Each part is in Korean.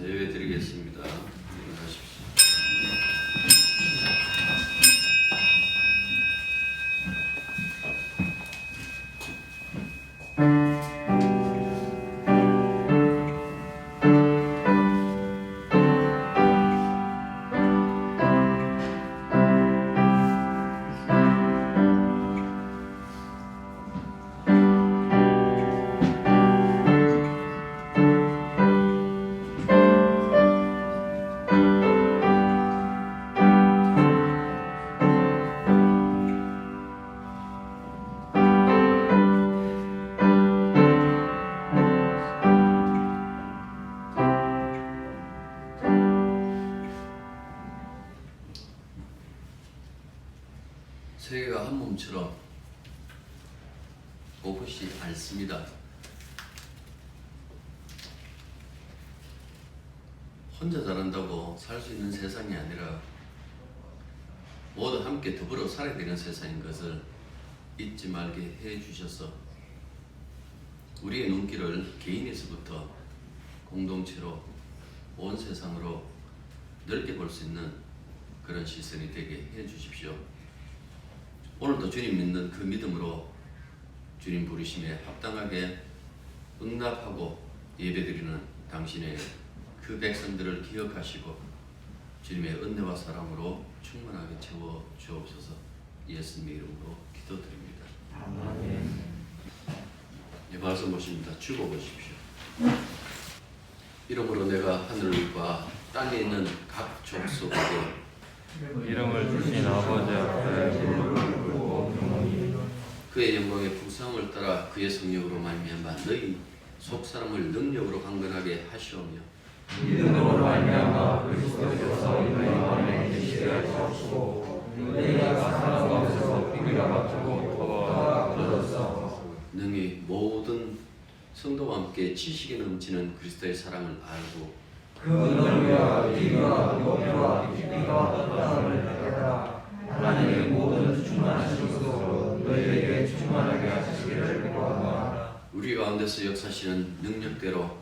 예배 드리겠습니다. 일어나십시오. 세계가 한 몸처럼 오붓이 않습니다. 혼자 잘한다고 살 수 있는 세상이 아니라 모두 함께 더불어 살아야 되는 세상인 것을 잊지 말게 해주셔서 우리의 눈길을 개인에서부터 공동체로 온 세상으로 넓게 볼 수 있는 그런 시선이 되게 해주십시오. 오늘도 주님 믿는 그 믿음으로 주님 부르심에 합당하게 응답하고 예배드리는 당신의 그 백성들을 기억하시고 주님의 은혜와 사랑으로 충만하게 채워 주옵소서. 예수님의 이름으로 기도드립니다. 아멘. 이 말씀 보십니다. 주고 보십시오. 이름으로 내가 하늘과 땅에 있는 각 족속에게 이름을 주신 아버지 앞에 무릎을 꿇고 경원이 그의 영광의 풍성을 따라 그의 성령으로 말미암아 너희 속사람을 능력으로 강건하게 하시오며 믿음으로 말미암아 그리스도께서 너희 안에 계시게 하시옵시고 너희가 사랑 가운데서 비교가 맡고 더가 굳어졌어. 능히 모든 성도와 함께 지식에 넘치는 그리스도의 사랑을 알고 그 넓이와 길이와 높이와 깊이가 어떠함을 알아라. 하나님의 모든 충만하신 것으로 너희에게 충만하게 하시기를 구하노라. 우리 가운데서 역사하시는 능력대로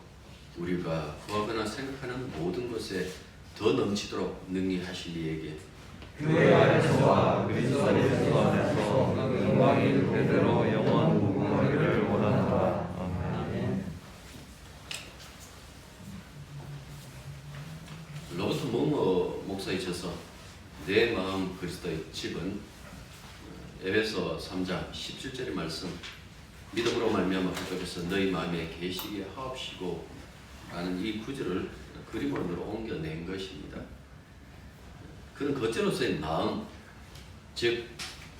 우리가 구하거나 생각하는 모든 것에 더 넘치도록 능히 하실 이에게 교회 안에서와 그리스도 안에서 영광이 그대로 영원 무궁하기를 원하노라. 아멘. 로버트 몽어 목사이셔서 내 마음 그리스도의 집은 에베소 3장 17절의 말씀 믿음으로 말미암아 그리스도께서 너희 마음에 계시게 하옵시고 라는 이 구절을 그림으로 옮겨낸 것입니다. 그는 거처로서의 마음, 즉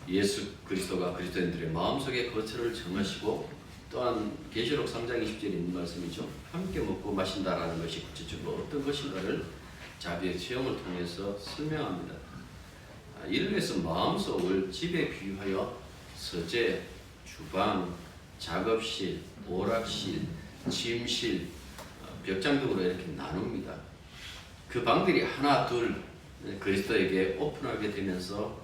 예수 그리스도가 그리스도인들의 마음속에 거처를 정하시고 또한 계시록 3장 20절에 있는 말씀이죠. 함께 먹고 마신다라는 것이 구체적으로 어떤 것인가를 자비의 체험을 통해서 설명합니다. 이를 위해서 마음속을 집에 비유하여 서재, 주방, 작업실, 오락실, 침실, 벽장 등으로 이렇게 나눕니다. 그 방들이 하나 둘 그리스도에게 오픈하게 되면서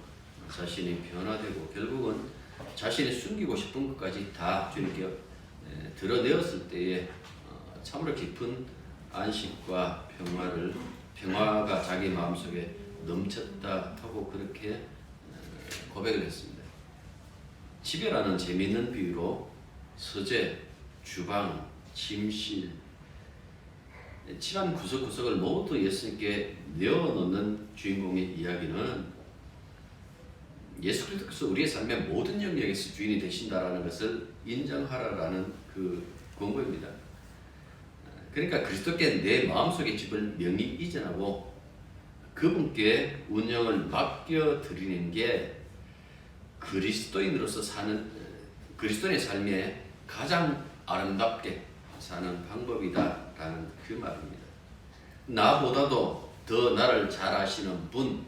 자신이 변화되고 결국은 자신이 숨기고 싶은 것까지 다 주님께 드러내었을 때에 참으로 깊은 안식과 평화가 자기 마음속에 넘쳤다 하고 그렇게 고백을 했습니다. 집이라는 재미있는 비유로 서재, 주방, 침실, 집안 구석구석을 모두 예수님께 내어놓는 주인공의 이야기는 예수 그리스도께서 우리의 삶의 모든 영역에서 주인이 되신다라는 것을 인정하라라는 그 권고입니다. 그러니까 그리스도께 내 마음속의 집을 명의 이전하고 그분께 운영을 맡겨드리는 게 그리스도인으로서 사는 그리스도인의 삶에 가장 아름답게 사는 방법이다라는 그 말입니다. 나보다도 더 나를 잘 아시는 분,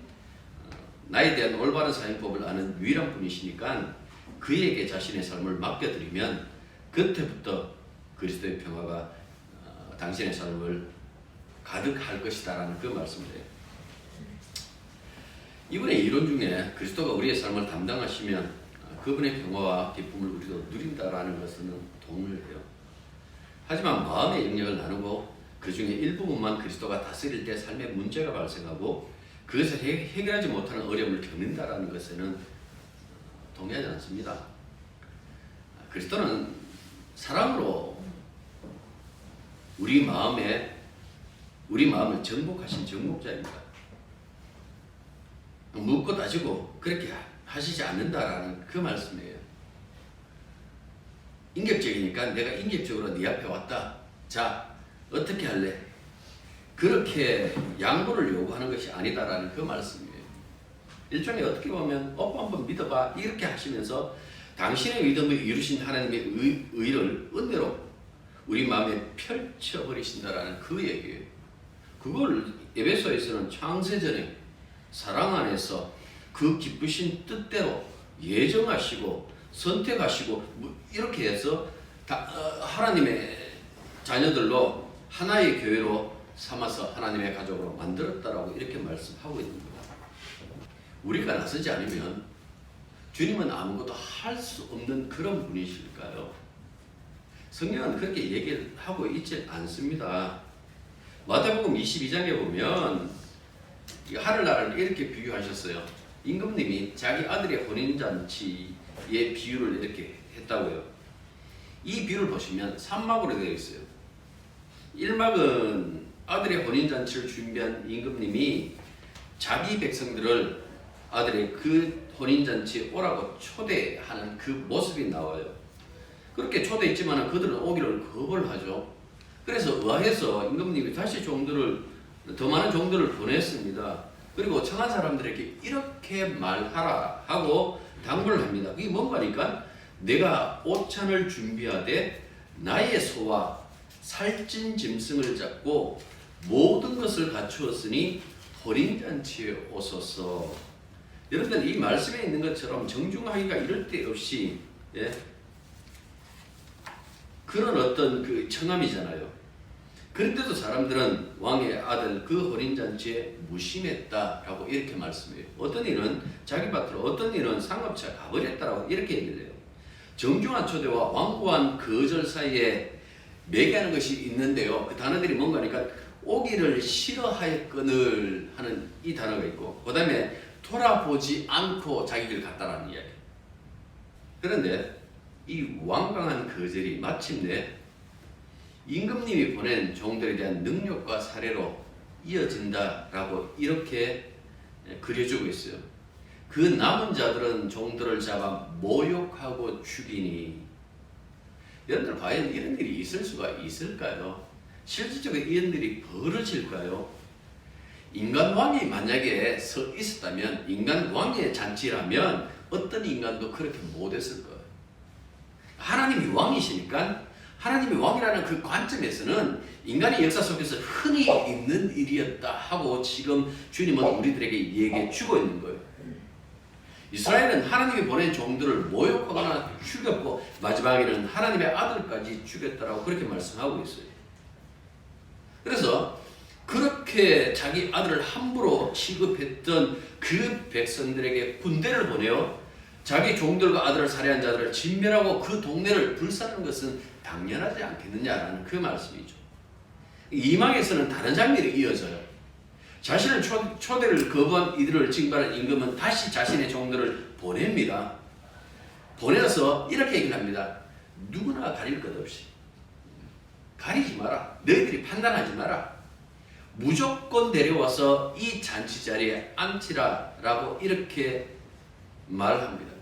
나에 대한 올바른 사용법을 아는 유일한 분이시니까 그에게 자신의 삶을 맡겨드리면 그때부터 그리스도의 평화가 당신의 삶을 가득할 것이다라는 그 말씀이에요. 이분의 이론 중에 그리스도가 우리의 삶을 담당하시면 그분의 평화와 기쁨을 우리도 누린다라는 것은 동의해요. 하지만 마음의 영역을 나누고 그 중에 일부분만 그리스도가 다스릴 때 삶에 문제가 발생하고 그것을 해결하지 못하는 어려움을 겪는다라는 것에는 동의하지 않습니다. 그리스도는 사랑으로 우리 마음을 정복하신 정복자입니다. 묻고 따지고 그렇게 하시지 않는다라는 그 말씀이에요. 인격적이니까 내가 인격적으로 네 앞에 왔다. 자, 어떻게 할래? 그렇게 양보를 요구하는 것이 아니다라는 그 말씀이에요. 일종의 어떻게 보면 오빠 한번 믿어봐 이렇게 하시면서 당신의 믿음을 이루신 하나님의 의를 은혜로 우리 마음에 펼쳐버리신다라는 그 얘기예요. 그걸 에베소에서는 창세전에 사랑 안에서 그 기쁘신 뜻대로 예정하시고 선택하시고 이렇게 해서 하나님의 자녀들로 하나의 교회로 삼아서 하나님의 가족으로 만들었다라고 이렇게 말씀하고 있는 겁니다. 우리가 나서지 않으면 주님은 아무것도 할 수 없는 그런 분이실까요? 성경은 그렇게 얘기를 하고 있지 않습니다. 마태복음 22장에 보면 하늘나라를 이렇게 비유하셨어요. 임금님이 자기 아들의 혼인잔치의 비유를 이렇게 했다고요. 이 비유를 보시면 3막으로 되어 있어요. 1막은 아들의 혼인잔치를 준비한 임금님이 자기 백성들을 아들의 그 혼인잔치에 오라고 초대하는 그 모습이 나와요. 그렇게 초대했지만 그들은 오기를 거부를 하죠. 그래서 의아해서 임금님이 다시 더 많은 종들을 보냈습니다. 그리고 청한 사람들에게 이렇게 말하라 하고 당부를 합니다. 그게 뭔가니까 내가 오찬을 준비하되 나의 소와 살찐 짐승을 잡고 모든 것을 갖추었으니 혼인잔치에 오소서. 여러분들 이 말씀에 있는 것처럼 정중하기가 이럴 데 없이 그런 어떤 그 청함이잖아요. 그런데도 사람들은 왕의 아들 그 혼인잔치에 무심했다라고 이렇게 말씀해요. 어떤 일은 자기 밭으로 어떤 일은 상업차 가버렸다라고 이렇게 얘기를 해요. 정중한 초대와 완고한 거절 사이에 매개하는 것이 있는데요. 그 단어들이 뭔가니까 오기를 싫어하였거늘 하는 이 단어가 있고 그 다음에 돌아보지 않고 자기 길 갔다라는 이야기. 그런데 이 완강한 거절이 마침내 임금님이 보낸 종들에 대한 능력과 사례로 이어진다라고 이렇게 그려주고 있어요. 그 남은 자들은 종들을 잡아 모욕하고 죽이니. 여러분들 과연 이런 일이 있을 수가 있을까요? 실질적으로 이런 일이 벌어질까요? 인간 왕이 만약에 서 있었다면, 인간 왕의 잔치라면 어떤 인간도 그렇게 못했을 거예요. 하나님이 왕이시니까 하나님이 왕이라는 그 관점에서는 인간의 역사 속에서 흔히 있는 일이었다 하고 지금 주님은 우리들에게 얘기해 주고 있는 거예요. 이스라엘은 하나님이 보낸 종들을 모욕하거나 죽였고 마지막에는 하나님의 아들까지 죽였다라고 그렇게 말씀하고 있어요. 그래서 그렇게 자기 아들을 함부로 취급했던 그 백성들에게 군대를 보내어 자기 종들과 아들을 살해한 자들을 진멸하고 그 동네를 불사르는 것은 당연하지 않겠느냐라는 그 말씀이죠. 이망에서는 다른 장면이 이어져요. 자신의 초대를 거부한 이들을 징벌한 임금은 다시 자신의 종들을 보냅니다. 보내서 이렇게 얘기를 합니다. 누구나 가릴 것 없이 가리지 마라. 너희들이 판단하지 마라. 무조건 데려와서 이 잔치 자리에 앉히라 라고 이렇게 말합니다.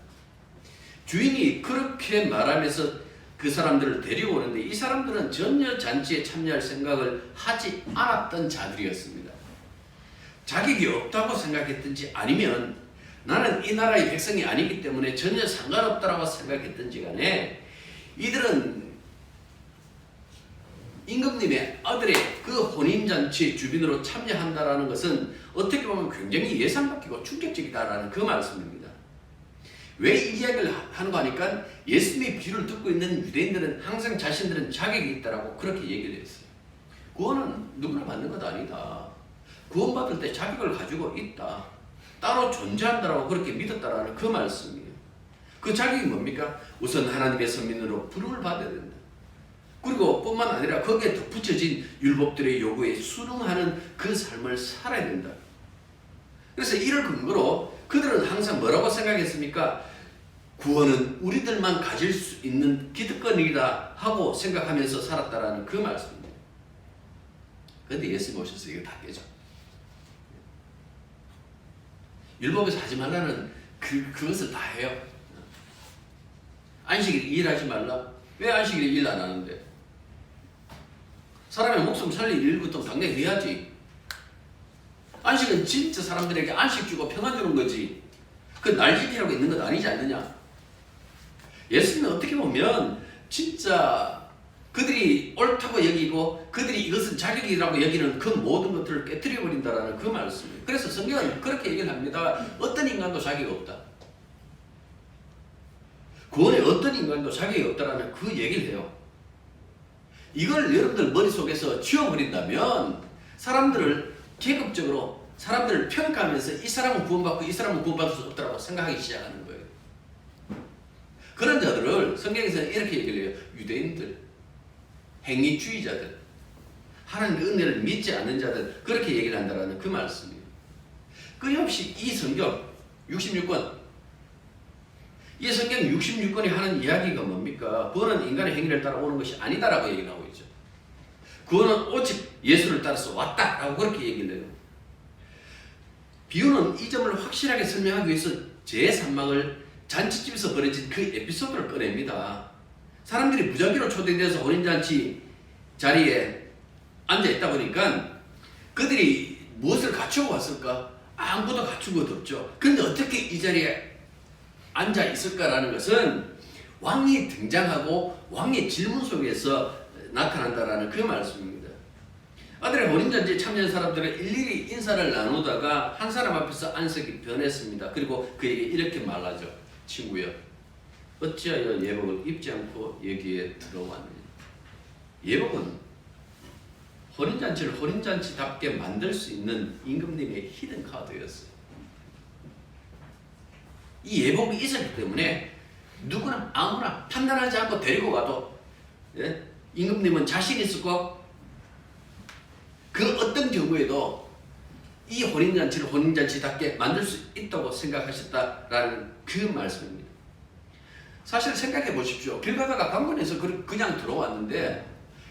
주인이 그렇게 말하면서 그 사람들을 데려오는데 이 사람들은 전혀 잔치에 참여할 생각을 하지 않았던 자들이었습니다. 자격이 없다고 생각했든지 아니면 나는 이 나라의 백성이 아니기 때문에 전혀 상관없다고 생각했든지 간에 이들은 임금님의 아들의 그 혼인잔치 주빈으로 참여한다라는 것은 어떻게 보면 굉장히 예상밖이고 충격적이다라는 그 말씀입니다. 왜 이 이야기를 하는가 하니까 예수님의 비유를 듣고 있는 유대인들은 항상 자신들은 자격이 있다라고 그렇게 얘기를 했어요. 구원은 누구나 받는 것 아니다. 구원받을 때 자격을 가지고 있다. 따로 존재한다라고 그렇게 믿었다라는 그 말씀이에요. 그 자격이 뭡니까? 우선 하나님의 선민으로 부름을 받아야 된다. 그리고 뿐만 아니라 거기에 덧붙여진 율법들의 요구에 순응하는 그 삶을 살아야 된다. 그래서 이를 근거로 그들은 항상 뭐라고 생각했습니까? 구원은 우리들만 가질 수 있는 기득권이다 하고 생각하면서 살았다라는 그 말씀입니다. 그런데 예수님 오셔서 이거 다 깨져. 율법에서 하지 말라는 그것을 다 해요. 안식일 일하지 말라. 왜 안식일에 일 안 하는데? 사람의 목숨 살릴 일부터 당연히 해야지. 안식은 진짜 사람들에게 안식 주고 평안 주는 거지. 그 날 지키라고 있는 것 아니지 않느냐? 예수님은 어떻게 보면 진짜 그들이 옳다고 여기고 그들이 이것은 자격이라고 여기는 그 모든 것들을 깨뜨려 버린다라는 그 말씀이에요. 그래서 성경은 그렇게 얘기를 합니다. 어떤 인간도 자격이 없다. 구원에 어떤 인간도 자격이 없다라는 그 얘기를 해요. 이걸 여러분들 머릿속에서 지워버린다면 사람들을 계급적으로 사람들을 평가하면서 이 사람은 구원받고 이 사람은 구원받을 수 없다고 생각하기 시작하는 거예요. 그런 자들을 성경에서는 이렇게 얘기를 해요. 유대인들, 행위주의자들, 하나님의 은혜를 믿지 않는 자들, 그렇게 얘기를 한다는 그 말씀이에요. 끊임없이 이 성경 66권, 이 성경 66권이 하는 이야기가 뭡니까? 구원은 인간의 행위를 따라 오는 것이 아니다라고 얘기를 하고 있죠. 구원은 오직 예수를 따라서 왔다라고 그렇게 얘기를 해요. 비유는 이 점을 확실하게 설명하기 위해서 제3막을 잔치집에서 벌어진 그 에피소드를 꺼냅니다. 사람들이 무작위로 초대돼서 혼인잔치 자리에 앉아있다 보니까 그들이 무엇을 갖추고 왔을까? 아무것도 갖춘 것 없죠. 그런데 어떻게 이 자리에 앉아있을까라는 것은 왕이 등장하고 왕의 질문 속에서 나타난다라는 그 말씀입니다. 아들의 혼인잔치에 참여한 사람들은 일일이 인사를 나누다가 한 사람 앞에서 안석이 변했습니다. 그리고 그에게 이렇게 말하죠. 친구여, 어찌하여 예복을 입지 않고 여기에 들어왔느냐. 예복은 혼인잔치를 혼인잔치답게 만들 수 있는 임금님의 히든 카드였어요. 이 예복이 있었기 때문에 누구나 아무나 판단하지 않고 데리고 가도 임금님은 자신 있을 거 그 어떤 경우에도 이 혼인잔치를 혼인잔치답게 만들 수 있다고 생각하셨다라는 그 말씀입니다. 사실 생각해 보십시오. 길 가다가 관문에서 그냥 들어왔는데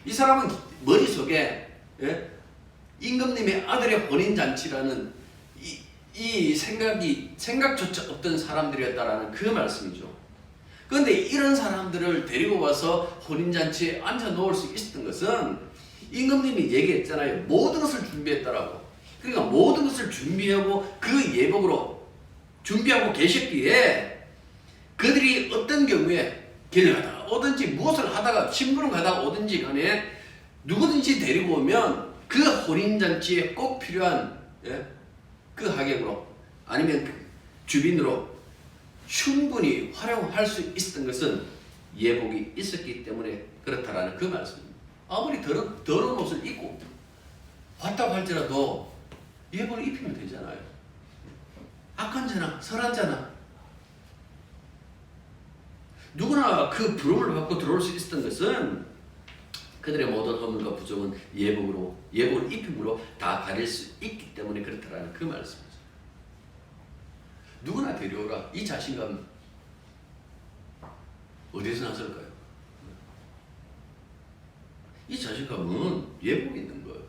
이 사람은 머릿속에 임금님의 아들의 혼인잔치라는 이 생각조차 없던 사람들이었다라는 그 말씀이죠. 그런데 이런 사람들을 데리고 와서 혼인잔치에 앉아 놓을 수 있었던 것은 임금님이 얘기했잖아요. 모든 것을 준비했다라고. 그러니까 모든 것을 준비하고 그 예복으로 준비하고 계셨기에 그들이 어떤 경우에 길을 가다가 오든지 무엇을 하다가 신부를 가다가 오든지 간에 누구든지 데리고 오면 그 혼인잔치에 꼭 필요한 그 하객으로 아니면 그 주빈으로 충분히 활용할 수 있었던 것은 예복이 있었기 때문에 그렇다라는 그 말씀입니다. 아무리 더러운 옷을 입고 왔다고 할지라도 예복을 입히면 되잖아요. 악한 자나 선한 자나 누구나 그 부름을 받고 들어올 수 있었던 것은 그들의 모든 허물과 부정은 예복을 입힘으로 다 가릴 수 있기 때문에 그렇다라는 그 말씀이죠. 누구나 데려오라. 이 자신감 어디서 났을까요? 이 자신감은 예복이 있는 거예요.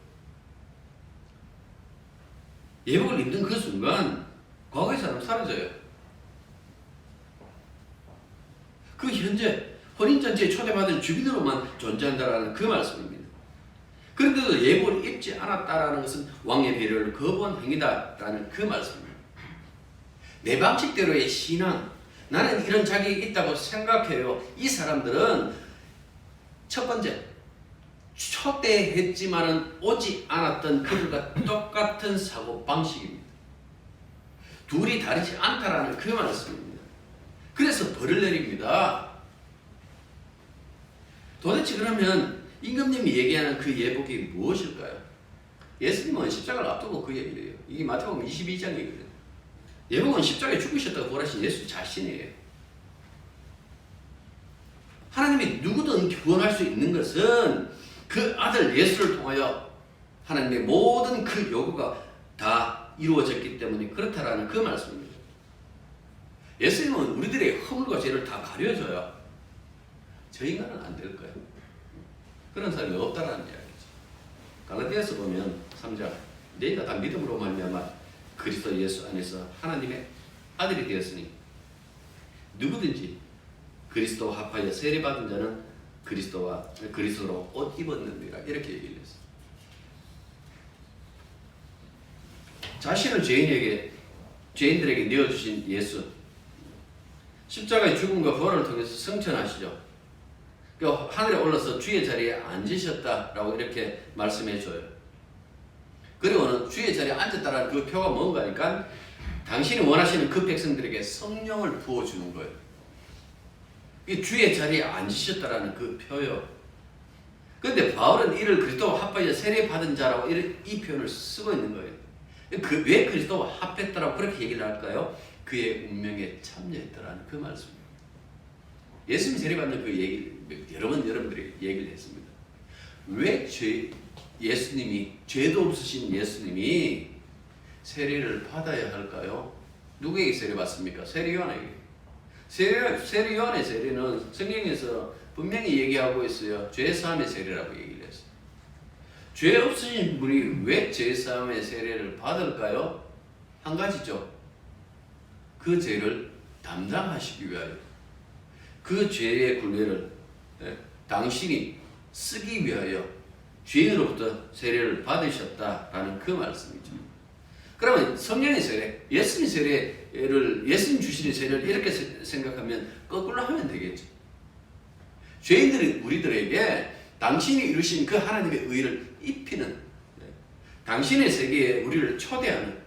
예복을 입는 그 순간 과거의 사람 사라져요. 그 현재 혼인잔치에 초대받은 주민으로만 존재한다라는 그 말씀입니다. 그런데도 예복을 입지 않았다라는 것은 왕의 배려를 거부한 행위다라는 그 말씀입니다. 내 방식대로의 신앙, 나는 이런 자격이 있다고 생각해요. 이 사람들은 첫 번째, 초대했지만은 오지 않았던 그들과 똑같은 사고 방식입니다. 둘이 다르지 않다라는 그 말씀입니다. 그래서 벌을 내립니다. 도대체 그러면 임금님이 얘기하는 그 예복이 무엇일까요? 예수님은 십자가를 앞두고 그 얘기를 해요. 이게 마태복음 22장이거든요. 예복은 십자가에 죽으셨다고 부활하신 예수 자신이에요. 하나님이 누구든 구원할 수 있는 것은 그 아들 예수를 통하여 하나님의 모든 그 요구가 다 이루어졌기 때문에 그렇다라는 그 말씀입니다. 예수님은 우리들의 허물과 죄를 다 가려줘요. 저 인간은 안 될 거예요. 그런 사람이 없다라는 이야기죠. 갈라디아서 보면 3장 너희가 다 믿음으로 말미암아 그리스도 예수 안에서 하나님의 아들이 되었으니 누구든지 그리스도와 합하여 세례받은 자는 그리스도로 옷 입었느니라 이렇게 얘기를 했어요. 자신을 죄인들에게 내어주신 예수 십자가의 죽음과 부활을 통해서 승천하시죠. 하늘에 올라서 주의 자리에 앉으셨다라고 이렇게 말씀해줘요. 그리고는 주의 자리에 앉았다라는 그 표가 뭔가니까 당신이 원하시는 그 백성들에게 성령을 부어주는 거예요. 이 주의 자리에 앉으셨다라는 그 표요. 그런데 바울은 이를 그리스도와 합하여 세례받은 자라고 이 표현을 쓰고 있는 거예요. 왜 그리스도와 합했다라고 그렇게 얘기를 할까요? 그의 운명에 참여했다라는 그 말씀입니다. 예수님이 세례받는 그 얘기 여러 번 여러분들이 얘기를 했습니다. 왜 예수님이 죄도 없으신 예수님이 세례를 받아야 할까요? 누구에게 세례받습니까? 세례요한에게. 세례요한의 세례는 성경에서 분명히 얘기하고 있어요. 죄사함의 세례라고 얘기를 했어요. 죄 없으신 분이 왜 죄사함의 세례를 받을까요? 한 가지죠. 그 죄를 담당하시기 위하여 그 죄의 굴레를 당신이 쓰기 위하여 죄인으로부터 세례를 받으셨다라는 그 말씀이죠. 그러면 성령의 세례, 예수님 세례를 예수님 주시는 세례를 이렇게 생각하면 거꾸로 하면 되겠죠. 죄인들이 우리들에게 당신이 이루신 그 하나님의 의를 입히는 당신의 세계에 우리를 초대하는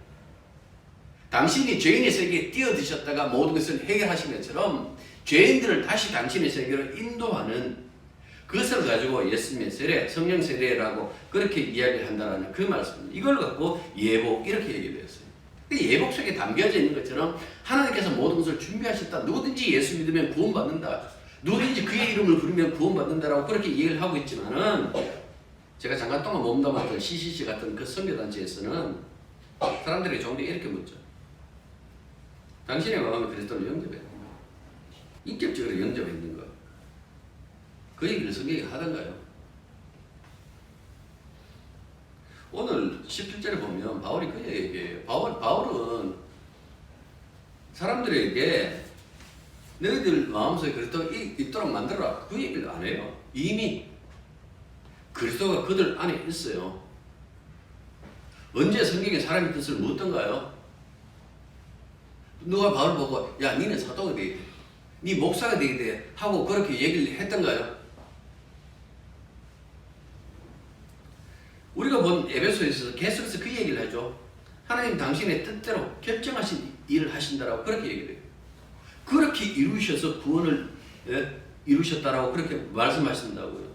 당신이 죄인의 세계에 뛰어드셨다가 모든 것을 해결하신 것처럼 죄인들을 다시 당신의 세계로 인도하는 그것을 가지고 예수님의 세례, 성령 세례라고 그렇게 이야기를 한다는 그 말씀입니다. 이걸 갖고 예복 이렇게 얘기를 했어요. 예복 속에 담겨져 있는 것처럼 하나님께서 모든 것을 준비하셨다. 누구든지 예수 믿으면 구원받는다. 누구든지 그의 이름을 부르면 구원받는다라고 그렇게 얘기를 하고 있지만은 제가 잠깐 동안 몸담았던 CCC 같은 그 선교단체에서는 사람들이 종종 이렇게 묻죠. 당신의 마음에 그리스도를 영접했는가? 인격적으로 영접했는가? 그 얘기를 성경이 하던가요? 오늘 17절에 보면 바울이 그 얘기예요. 바울은 사람들에게 너희들 마음속에 그리스도가 있도록 만들어라. 그 얘기를 안 해요. 이미 그리스도가 그들 안에 있어요. 언제 성경에 사람의 뜻을 묻던가요? 누가 바울 보고 야 니는 사도가 되어야 돼. 니 목사가 되어야 돼. 하고 그렇게 얘기를 했던가요? 우리가 본 에베소에서 계속해서 그 얘기를 하죠. 하나님 당신의 뜻대로 결정하신 일을 하신다라고 그렇게 얘기를 해요. 그렇게 이루셔서 구원을 이루셨다라고 그렇게 말씀하신다고요.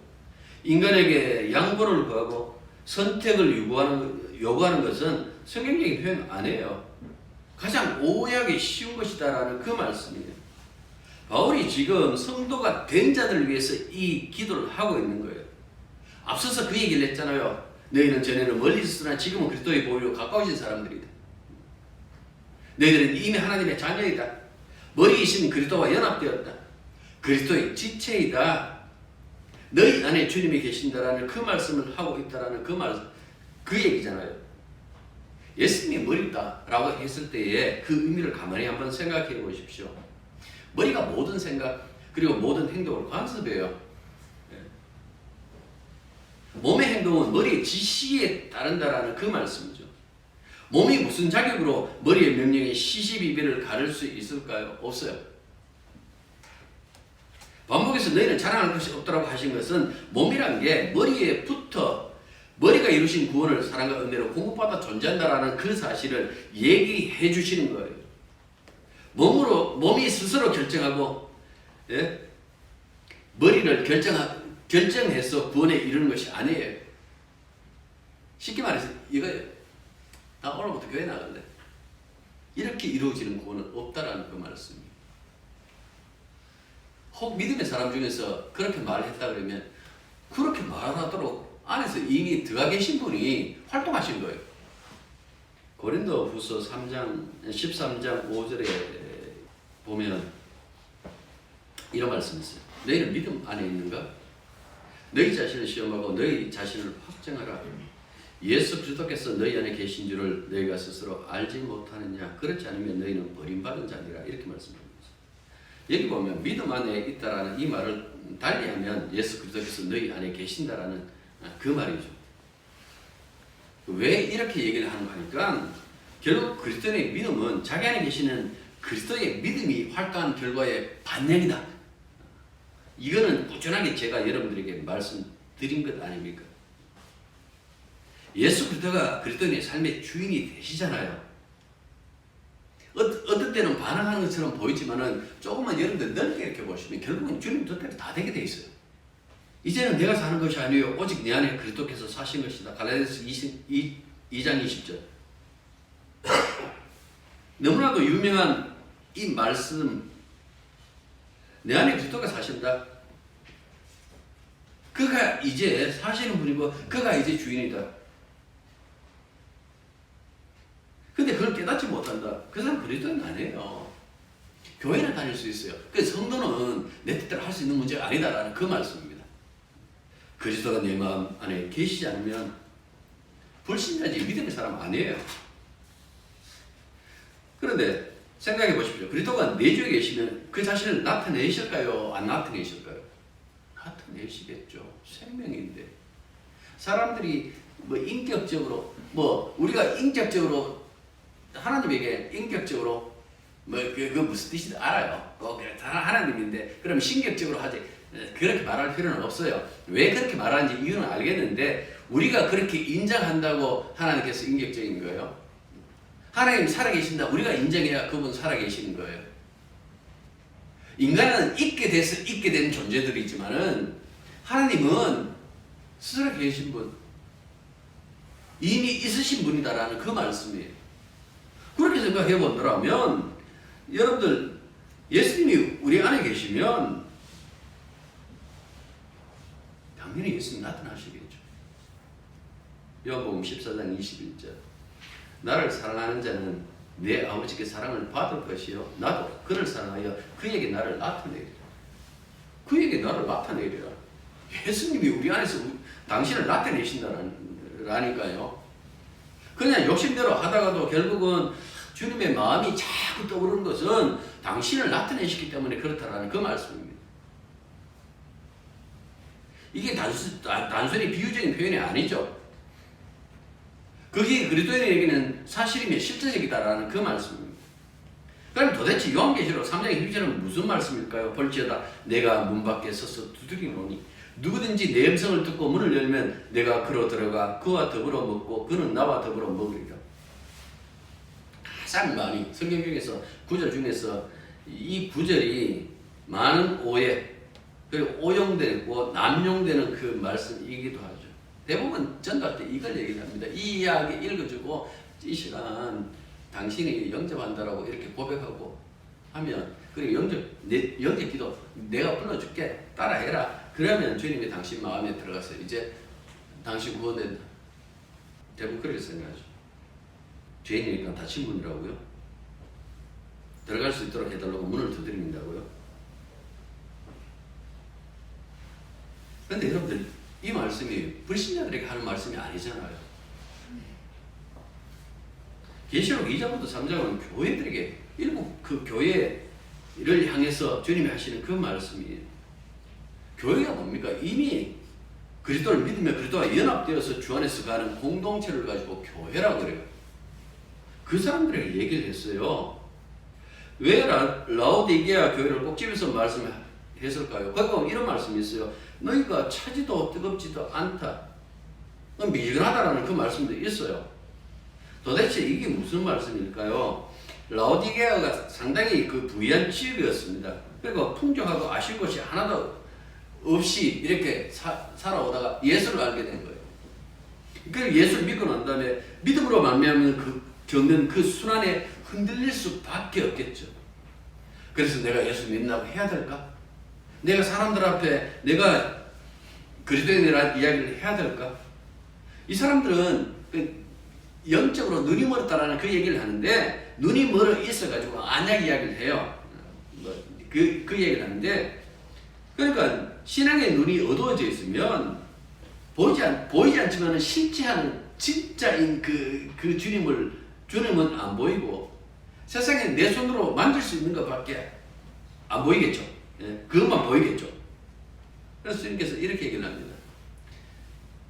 인간에게 양보를 구하고 선택을 요구하는 것은 성경적인 표현 안 해요. 가장 오해하기 쉬운 것이다라는 그 말씀이에요. 바울이 지금 성도가 된 자들을 위해서 이 기도를 하고 있는 거예요. 앞서서 그 얘기를 했잖아요. 너희는 전에는 멀리 있었으나 지금은 그리스도의 보혈로 가까워진 사람들이다. 너희들은 이미 하나님의 자녀이다. 머리이신 그리스도와 연합되었다. 그리스도의 지체이다. 너희 안에 주님이 계신다라는 그 말씀을 하고 있다라는 그 얘기잖아요. 예수님이 머리다라고 했을 때의 그 의미를 가만히 한번 생각해 보십시오. 머리가 모든 생각 그리고 모든 행동을 관습해요. 몸의 행동은 머리의 지시에 따른다라는 그 말씀이죠. 몸이 무슨 자격으로 머리의 명령에 시시비비를 가를 수 있을까요? 없어요. 반복해서 너희는 자랑할 것이 없다고 하신 것은 몸이란 게 머리에 붙어 머리가 이루신 구원을 사랑과 은혜로 공급받아 존재한다라는 그 사실을 얘기해 주시는 거예요. 몸이 스스로 결정하고 머리를 결정해서 구원에 이르는 것이 아니에요. 쉽게 말해서 이거예요. 나 오늘부터 교회 나갈래. 이렇게 이루어지는 구원은 없다라는 그 말씀이에요. 혹 믿음의 사람 중에서 그렇게 말했다 그러면 그렇게 말하도록 안에서 이미 들어가 계신 분이 활동하신 거예요. 고린도 후서 13장 5절에 보면 이런 말씀이 있어요. 너희는 믿음 안에 있는가? 너희 자신을 시험하고 너희 자신을 확정하라. 예수 그리스도께서 너희 안에 계신 줄을 너희가 스스로 알지 못하느냐? 그렇지 않으면 너희는 버림받은 자니라. 이렇게 말씀합니다. 여기 보면 믿음 안에 있다라는 이 말을 달리하면 예수 그리스도께서 너희 안에 계신다라는 그 말이죠. 왜 이렇게 얘기를 하는 거니까 결국 그리스도의 믿음은 자기 안에 계시는 그리스도의 믿음이 활동한 결과의 반영이다. 이거는 꾸준하게 제가 여러분들에게 말씀드린 것 아닙니까? 예수 그리스도가 그리스도의 삶의 주인이 되시잖아요. 어떤 때는 반항하는 것처럼 보이지만은 조금만 여러분들 넓게 이렇게 보시면 결국은 주님 뜻대로 다 되게 돼 있어요. 이제는 내가 사는 것이 아니요 오직 내 안에 그리스도께서 사신 것이다. 갈라디아서 2장 20절. 너무나도 유명한 이 말씀. 내 안에 그리스도가 사신다. 그가 이제 사시는 분이고 그가 이제 주인이다. 근데 그걸 깨닫지 못한다. 그 사람 그리스도는 아니에요. 교회는 다닐 수 있어요. 그 성도는 내 뜻대로 할 수 있는 문제가 아니다라는 그 말씀입니다. 그리스도가 내 마음 안에 계시지 않으면 불신자지 믿음의 사람 아니에요. 그런데 생각해 보십시오. 그리스도가 내 주에 계시면 그 자신을 나타내실까요? 안 나타내실까요? 나타내시겠죠. 생명인데. 사람들이 뭐 인격적으로 우리가 인격적으로 하나님에게 인격적으로 그 무슨 뜻인지 알아요. 하나님인데 그럼 신격적으로 하지. 그렇게 말할 필요는 없어요. 왜 그렇게 말하는지 이유는 알겠는데 우리가 그렇게 인정한다고 하나님께서 인격적인 거예요. 하나님 살아계신다. 우리가 인정해야 그분 살아계시는 거예요. 인간은 있게 돼서 있게 된 존재들이지만은 하나님은 스스로 계신 분, 이미 있으신 분이다라는 그 말씀이에요. 그렇게 생각해 본다면 여러분들 예수님이 우리 안에 계시면 당연히 예수님 나타나시겠죠. 요한복음 14장 21절. 나를 사랑하는 자는 내 아버지께 사랑을 받을 것이요 나도 그를 사랑하여 그에게 나를 나타내리라. 그에게 나를 나타내리라. 예수님이 우리 안에서 당신을 나타내신다라니까요. 그냥 욕심대로 하다가도 결국은 주님의 마음이 자꾸 떠오르는 것은 당신을 나타내시기 때문에 그렇다라는 그 말씀입니다. 이게 단순히 비유적인 표현이 아니죠. 그게 그리스도인에게는 사실이며 실제적이다라는 그 말씀입니다. 그럼 도대체 요한계시록 3장 1절은 무슨 말씀일까요? 볼지어다 내가 문 밖에 서서 두드리노니 누구든지 내 음성을 듣고 문을 열면 내가 그로 들어가 그와 더불어 먹고 그는 나와 더불어 먹으리라. 가장 많이 성경 중에서 구절 중에서 이 구절이 많은 오해 그리고 오용되고 남용되는 그 말씀이기도 하죠. 대부분 전도할 때 이걸 얘기합니다. 이 이야기 읽어주고 이 시간 당신이 영접한다라고 이렇게 고백하고 하면 그리고 영접 기도 내가 불러줄게 따라해라. 그러면 주님이 당신 마음에 들어가서 이제 당신 구원된다. 대부분 그렇게 생각하죠. 죄인이니까 닫힌 문이라고요. 들어갈 수 있도록 해달라고 문을 두드린다고요. 그런데 여러분들 이 말씀이 불신자들에게 하는 말씀이 아니잖아요. 계시록 2장부터 3장은 교회들에게 일곱 그 교회를 향해서 주님이 하시는 그 말씀이에요. 교회가 뭡니까? 이미 그리스도를 믿으며 그리스도와 연합되어서 주 안에서 가는 공동체를 가지고 교회라고 그래요. 그 사람들에게 얘기를 했어요. 왜 라오디게아 교회를 꼭 집에서 말씀했을까요? 거기 보면 이런 말씀이 있어요. 너희가 차지도 뜨겁지도 않다. 미지근하다라는 그 말씀도 있어요. 도대체 이게 무슨 말씀일까요? 라오디게아가 상당히 그 부유한 지역이었습니다. 그리고 풍족하고 아쉬운 것이 하나도 없이 이렇게 살아오다가 예수를 알게 된 거예요. 그리고 예수를 믿고 난 다음에 믿음으로 말미암아 겪는 그 순환에 흔들릴 수밖에 없겠죠. 그래서 내가 예수 믿는다고 해야 될까? 내가 사람들 앞에 내가 그리스도인이라는 이야기를 해야 될까? 이 사람들은 그 영적으로 눈이 멀었다라는 그 얘기를 하는데 눈이 멀어 있어가지고 안약 이야기를 해요. 그 얘기를 하는데 그러니까 신앙의 눈이 어두워져 있으면 보이지 않지만은 실체하는 진짜인 그 주님은 안 보이고 세상에 내 손으로 만질 수 있는 것밖에 안 보이겠죠. 예, 그것만 보이겠죠. 그래서 주님께서 이렇게 얘기를 합니다.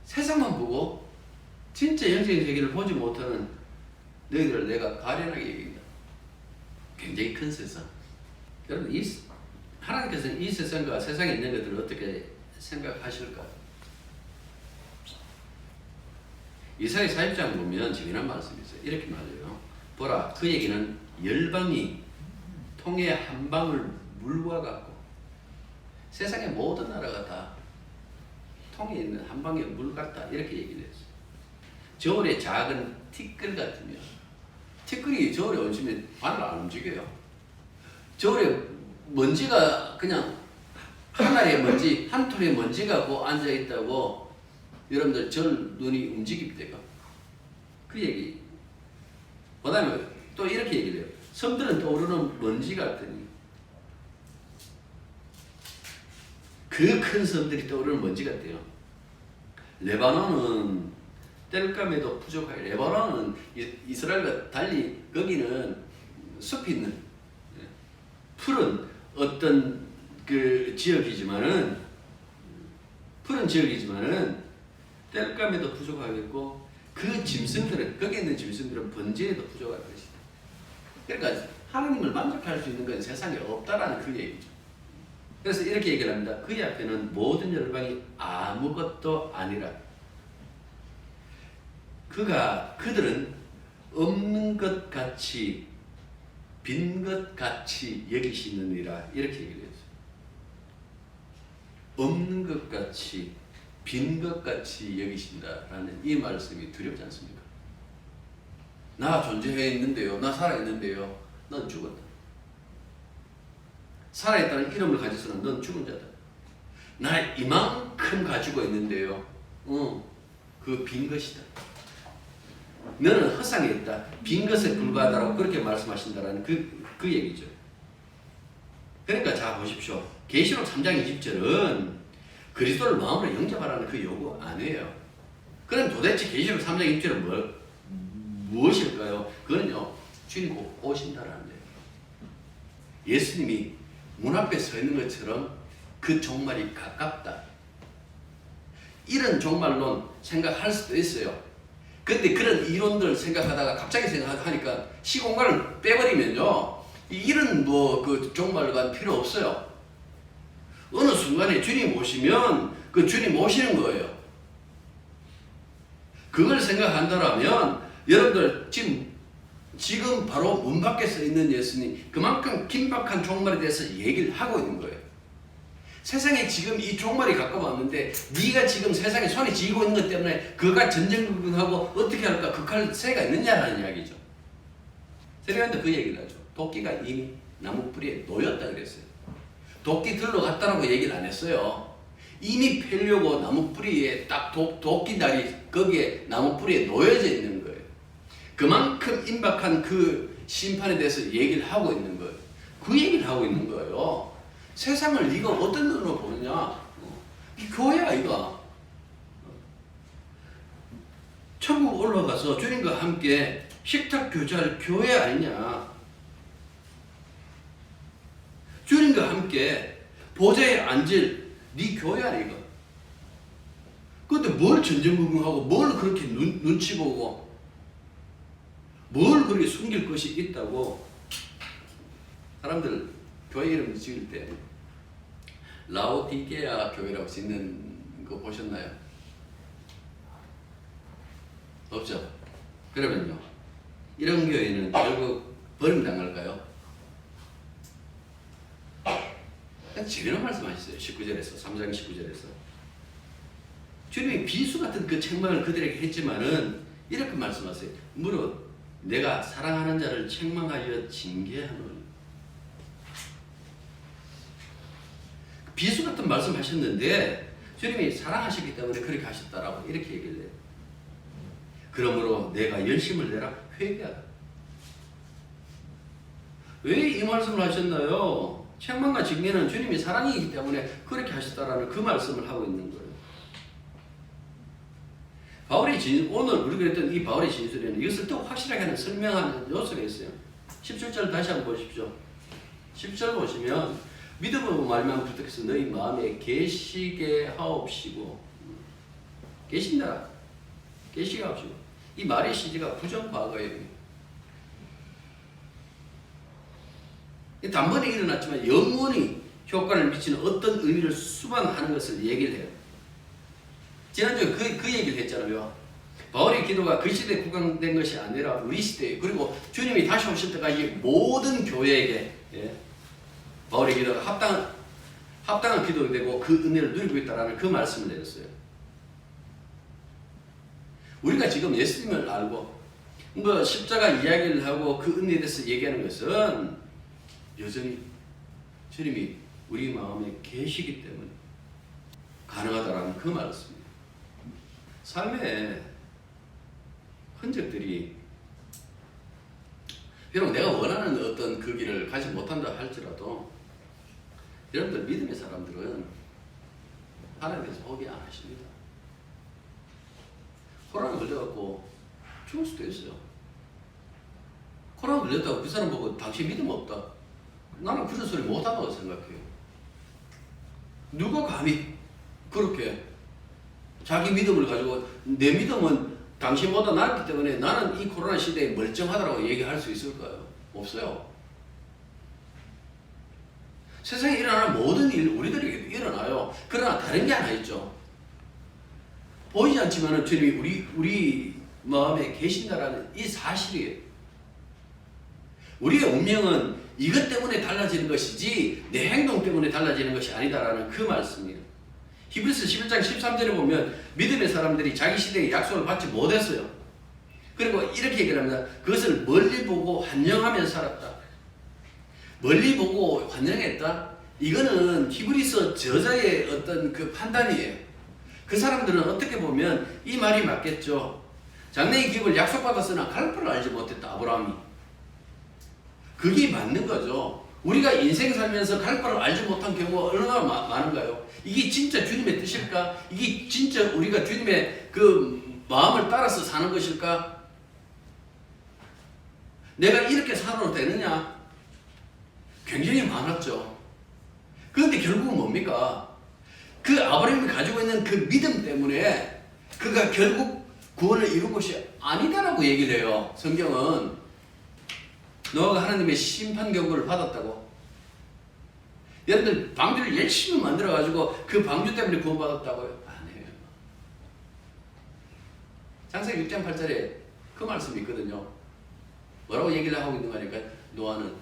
세상만 보고 진짜 영적인 세계를 보지 못하는 너희들을 내가 가련하게 얘기합니다. 굉장히 큰 세상. 여러분, 하나님께서는 이 세상과 세상에 있는 것들을 어떻게 생각하실까? 이사야 40장 보면 재미난 말씀이 있어요. 이렇게 말해요. 보라, 그 얘기는 열방이 통에 한 방울 물과 같고 세상의 모든 나라가 다 통에 있는 한 방울 물 같다. 이렇게 얘기를 했어요. 저울의 작은 티끌 같으면 티끌이 저울에 얹으면 발을 안 움직여요. 저울에 먼지가 그냥 하나의 먼지, 한 톨의 먼지가 고 앉아 있다고 여러분들 절 눈이 움직입니까? 그 얘기. 그 다음에 또 이렇게 얘기를 해요. 섬들은 떠오르는 먼지 같으니 그 큰 섬들이 떠오르는 먼지 같아요. 레바논은 뗄감에도 부족하여. 레바논은 이스라엘과 달리 거기는 숲이 있는 푸른 어떤 그 지역이지만은 뗄감에도 부족하겠고 그 짐승들은 거기에 있는 짐승들은 번제에도 부족할 것이다. 그러니까 하나님을 만족할 수 있는 건 세상에 없다라는 그 얘기죠. 그래서 이렇게 얘기를 합니다. 그의 앞에는 모든 열방이 아무것도 아니라 그들은 없는 것 같이 빈 것 같이 여기시느니라 이렇게 얘기를 했어요. 없는 것 같이 빈 것 같이 여기신다라는 이 말씀이 두렵지 않습니까? 나 존재해 있는데요. 나 살아 있는데요. 넌 죽었다. 살아있다는 이름을 가져서는 넌 죽은 자다. 나 이만큼 가지고 있는데요. 그 빈 것이다. 너는 허상에 있다. 빈 것에 불과하다라고 그렇게 말씀하신다라는 그 얘기죠. 그러니까 자 보십시오. 계시록 3장 20절은 그리스도를 마음으로 영접하라는 그 요구 아니에요. 그럼 도대체 계시록 3장 20절은 무엇일까요? 그거는요. 주님 곧 오신다라는 거예요. 예수님이 문 앞에 서 있는 것처럼 그 종말이 가깝다. 이런 종말론 생각할 수도 있어요. 근데 그런 이론들 생각하다가 갑자기 생각하니까 시공간을 빼버리면요. 이런 그 종말과 필요 없어요. 어느 순간에 주님 오시면 그 주님 오시는 거예요. 그걸 생각한다면 여러분들 지금 바로 문 밖에 서 있는 예수님 그만큼 긴박한 종말에 대해서 얘기를 하고 있는 거예요. 세상에 지금 이 종말이 가까웠는데 네가 지금 세상에 손에 쥐고 있는 것 때문에 그가 전쟁하고 어떻게 할까 극할 새가 있느냐라는 이야기죠. 세례요한도 그 얘기를 하죠. 도끼가 이미 나무 뿌리에 놓였다 그랬어요. 도끼 들러 갔다라고 얘기를 안 했어요. 이미 펴려고 나무 뿌리에 딱 도끼다리 거기에 나무 뿌리에 놓여져 있는 거예요. 그만큼 임박한 그 심판에 대해서 얘기를 하고 있는 거예요. 그 얘기를 하고 있는 거예요. 세상을 네가 어떤 눈으로 보느냐? 이 교회야 이거. 천국 올라가서 주님과 함께 식탁 교제할 교회 아니냐? 주님과 함께 보좌에 앉을 네 교회 아니가? 근데 뭘 전전긍긍하고 뭘 그렇게 눈치 보고 뭘 그렇게 숨길 것이 있다고 사람들 교회 이름 지을 때 라오디게아 교회라고 짓는 거 보셨나요? 없죠? 그러면요 이런 교회는 결국 버림당할까요? 제대로 말씀하셨어요. 19절에서 3장 19절에서 주님이 비수 같은 그 책망을 그들에게 했지만은 이렇게 말씀하세요. 무릇 내가 사랑하는 자를 책망하여 징계하노니 비수 같은 말씀하셨는데 주님이 사랑하셨기 때문에 그렇게 하셨다라고 이렇게 얘기를 해요. 그러므로 내가 열심을 내라 회개하라. 왜 이 말씀을 하셨나요? 책망과 징계는 주님이 사랑이기 때문에 그렇게 하셨다라는 그 말씀을 하고 있는 거예요. 바울이 오늘 우리가 했던 이 바울의 진술에는 이것을 더 확실하게 하는 설명하는 요소가 있어요. 17절 다시 한번 보십시오. 10절 보시면 믿음으로 말미암아 부탁해서 너희 마음에 계시게 하옵시고 계신다. 계시게 하옵시고 이 말의 시제가 부정과거예요. 단번에 일어났지만 영원히 효과를 미치는 어떤 의미를 수반하는 것을 얘기를 해요. 지난주에 그 얘기를 했잖아요. 바울의 기도가 그 시대에 국한된 것이 아니라 우리 시대에 그리고 주님이 다시 오실 때까지 모든 교회에게 바울의 기도가 합당한 기도가 되고 그 은혜를 누리고 있다는 그 말씀을 내렸어요. 우리가 지금 예수님을 알고 십자가 이야기를 하고 그 은혜에 대해서 얘기하는 것은 여전히 주님이 우리 마음에 계시기 때문에 가능하다라는 그 말씀입니다. 삶의 흔적들이 비록 내가 원하는 어떤 그 길을 가지 못한다 할지라도 여러분들 믿음의 사람들은 하나님께서 포기 안 하십니다. 코로나 걸려갖고 죽을 수도 있어요. 코로나 걸렸다고 그 사람 보고 당신 믿음 없다. 나는 그런 소리 못한다고 생각해요. 누가 감히 그렇게 자기 믿음을 가지고 내 믿음은 당신보다 낫기 때문에 나는 이 코로나 시대에 멀쩡하다고 얘기할 수 있을까요? 없어요. 세상에 일어나는 모든 일 우리들에게도 일어나요. 그러나 다른 게 하나 있죠. 보이지 않지만 주님이 우리 마음에 계신다라는 이 사실이에요. 우리의 운명은 이것 때문에 달라지는 것이지 내 행동 때문에 달라지는 것이 아니다라는 그 말씀이에요. 히브리서 11장 13절에 보면 믿음의 사람들이 자기 시대에 약속을 받지 못했어요. 그리고 이렇게 얘기를 합니다. 그것을 멀리 보고 환영하며 살았다. 멀리 보고 환영했다? 이거는 히브리서 저자의 어떤 그 판단이에요. 그 사람들은 어떻게 보면 이 말이 맞겠죠. 장래의 기업을 약속받았으나 갈 바를 알지 못했다. 아브라함이. 그게 맞는 거죠. 우리가 인생 살면서 갈 바를 알지 못한 경우가 얼마나 많은가요? 이게 진짜 주님의 뜻일까? 이게 진짜 우리가 주님의 그 마음을 따라서 사는 것일까? 내가 이렇게 살아도 되느냐? 굉장히 많았죠. 그런데 결국은 뭡니까? 그 아브라함이 가지고 있는 그 믿음 때문에 그가 결국 구원을 이룬 것이 아니다라고 얘기를 해요. 성경은. 노아가 하나님의 심판 경고를 받았다고. 여러분들 방주를 열심히 만들어가지고 그 방주 때문에 구원받았다고요? 아니에요. 창세기 6장 8절에 그 말씀이 있거든요. 뭐라고 얘기를 하고 있는 거니까 노아는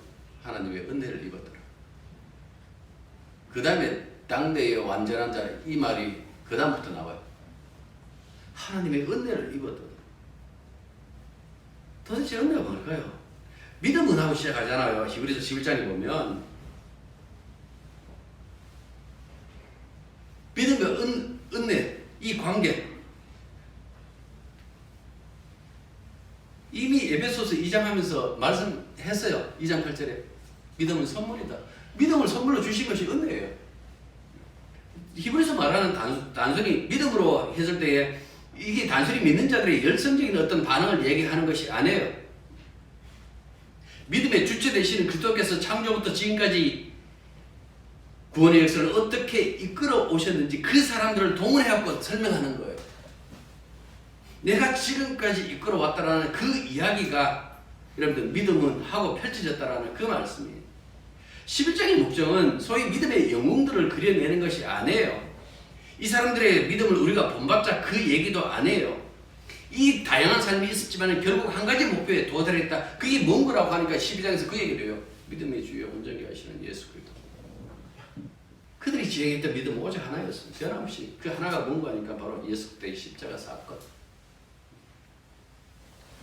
하나님의 은혜를 입었더라. 그 다음에 당대의 완전한 자 이 말이 그 다음부터 나와요. 하나님의 은혜를 입었더라. 도대체 은혜가 뭘까요? 믿음 은하고 시작하잖아요. 히브리서 11장에 보면 믿음과 은혜 이 관계 이미 에베소서 2장 하면서 말씀했어요. 2장 8절에 믿음은 선물이다. 믿음을 선물로 주신 것이 은혜예요. 히브리서 말하는 단순히 믿음으로 했을 때에 이게 단순히 믿는 자들의 열성적인 어떤 반응을 얘기하는 것이 아니에요. 믿음의 주체 되시는 그리스도께서 창조부터 지금까지 구원의 역사를 어떻게 이끌어 오셨는지 그 사람들을 동원해갖고 설명하는 거예요. 내가 지금까지 이끌어 왔다라는 그 이야기가 여러분들 믿음은 하고 펼쳐졌다라는 그 말씀이에요. 11장의 목적은 소위 믿음의 영웅들을 그려내는 것이 아니에요. 이 사람들의 믿음을 우리가 본받자 그 얘기도 아니에요. 이 다양한 삶이 있었지만 결국 한 가지 목표에 도달했다. 그게 뭔 거라고 하니까 12장에서 그 얘기를 해요. 믿음의 주요 온전히 하시는 예수 그리스도. 그들이 지향했던 믿음은 오직 하나였습니다. 변함없이. 그 하나가 뭔가 하니까 바로 예수 그리스도의 십자가 사건.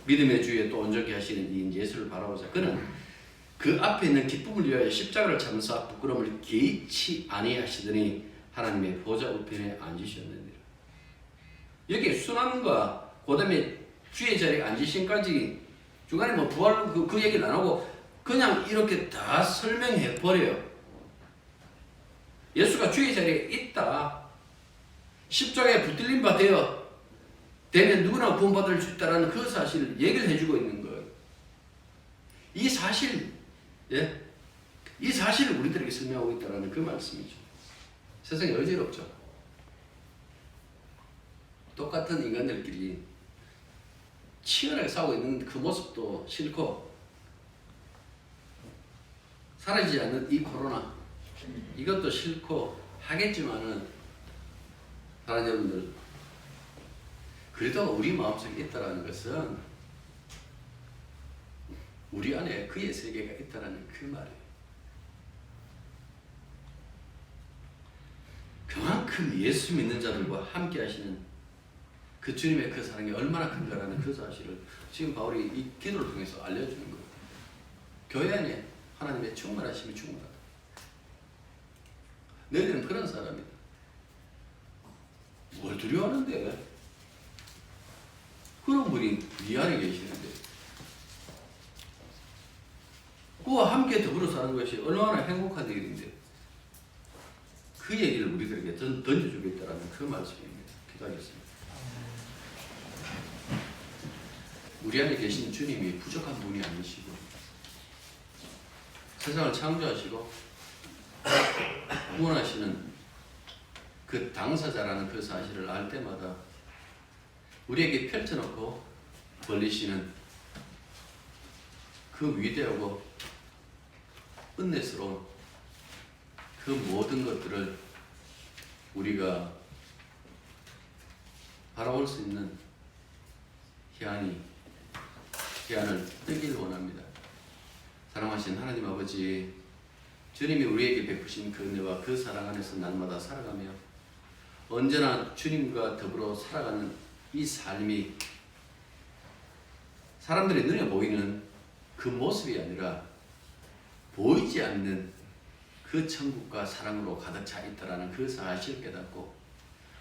믿음의 주에 또 온전히 하시는 이 예수를 바라보자. 그는 그 앞에 있는 기쁨을 위하여 십자가를 참사 부끄러움을 개의치 아니하시더니 하나님의 보좌 우편에 앉으셨느니라. 여기 순환과 그다음에 주의 자리에 앉으심까지 중간에 뭐 부활 그 얘기를 안 하고 그냥 이렇게 다 설명해 버려요. 예수가 주의 자리에 있다. 십자가에 붙들린 바 되면 누구나 구원받을 수 있다라는 그 사실을 얘기를 해주고 있는 거예요. 이 사실, 이 사실을 우리들에게 설명하고 있다는 그 말씀이죠. 세상에 어지럽죠. 똑같은 인간들끼리 치열하게 싸우고 있는 그 모습도 싫고, 사라지지 않는 이 코로나, 이것도 싫고 하겠지만은, 사랑하는 여러분들, 그래도 우리 마음속에 있다는 것은 우리 안에 그의 세계가 있다는 그 말이에요. 그만큼 예수 믿는 자들과 함께 하시는 그 주님의 그 사랑이 얼마나 큰가라는 그 사실을 지금 바울이 이 기도를 통해서 알려주는 거예요. 교회 안에 하나님의 충만하심이 충분하다. 너희들은 그런 사람이다. 뭘 두려워하는데? 그런 분이 이 안에 계시는데 그와 함께 더불어 사는 것이 얼마나 행복한 일인데 그 얘기를 우리들에게 던져주겠다라는 그 말씀입니다. 기도하겠습니다. 우리 안에 계신 주님이 부족한 분이 아니시고 세상을 창조하시고 구원하시는 그 당사자라는 그 사실을 알 때마다 우리에게 펼쳐놓고 벌리시는 그 위대하고 은혜스러운 그 모든 것들을 우리가 바라볼 수 있는 희한을 뜨길 원합니다. 사랑하신 하나님 아버지, 주님이 우리에게 베푸신 그 은혜와 그 사랑 안에서 날마다 살아가며 언제나 주님과 더불어 살아가는 이 삶이 사람들의 눈에 보이는 그 모습이 아니라 보이지 않는 그 천국과 사랑으로 가득 차 있다라는 그 사실을 깨닫고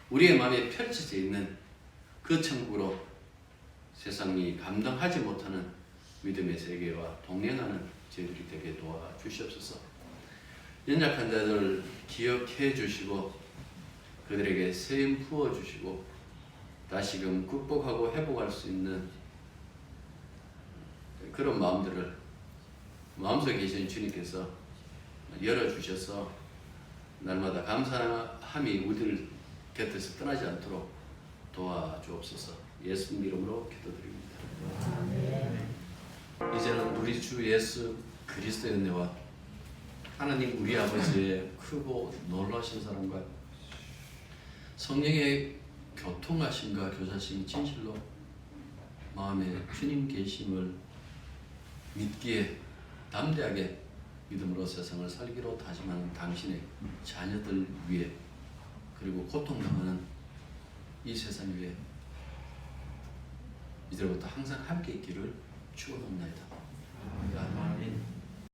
우리의 마음에 펼쳐져 있는 그 천국으로 세상이 감당하지 못하는 믿음의 세계와 동행하는 저희들이 되게 도와주시옵소서. 연약한 자들을 기억해 주시고 그들에게 세임 부어 주시고 다시금 극복하고 회복할 수 있는 그런 마음들을 마음속에 계신 주님께서 열어주셔서 날마다 감사함이 우리들 곁에서 떠나지 않도록 도와주옵소서. 예수님 이름으로 기도드립니다. 이제는 우리 주 예수 그리스도의 은혜와 하나님 우리 아버지의 크고 놀라신 사랑과 성령의 교통하심과 교사심이 진실로 마음에 주님 계심을 믿기에 담대하게 믿음으로 세상을 살기로 다짐하는 당신의 자녀들 위해 그리고 고통당하는 이 세상 위에 이제부터 항상 함께 있기를 축원합니다. 아멘.